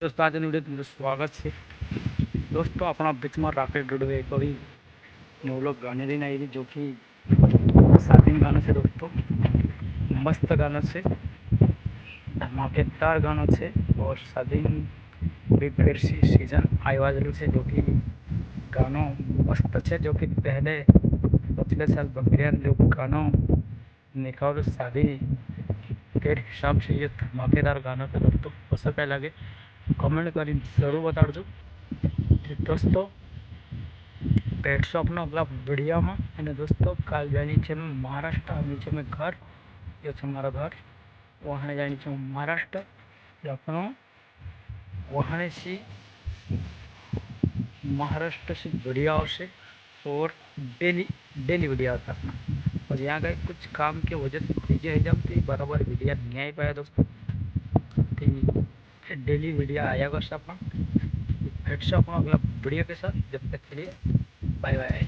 दोस्तों आज वीडियो में स्वागत है। दोस्तों अपना बीच में राकेट जुड़वे कोई न्यू लोग गाने लेने आई थी जो कि शादी गाना से दोस्तों मस्त गाना से धमाकेदार गाना से और शादी भी फिर सीजन आयोजन से जो कि गानों मस्त है जो कि पहले पिछले साल बकरियान जो गानों निकाल शादी के हिसाब से ये धमाकेदार गाना तो दोस्तों कसं काय लगे कमेंट कर जरूर बता दो दोस्तों। पेट शॉपનો અગલા વિડીયોમાં અને દોસ્તો કાલ જાણી છે મેં મહારાષ્ટ્ર આવી છે મેં ઘર ये છે મારા ઘર વહાણે જાણી છે મહારાષ્ટ્ર આપણો वहाँ से महाराष्ट्र से वीडियो आवश्य और डेली डेली वीडियो आता अपना और यहाँ गए कुछ काम के वजह से चीज़ें एकदम थी बराबर वीडियो नहीं आ पाया दोस्तों। डेली वीडियो आया कर अपना भेट से अपना अगला वीडियो के साथ जब तक के लिए बाय बाय।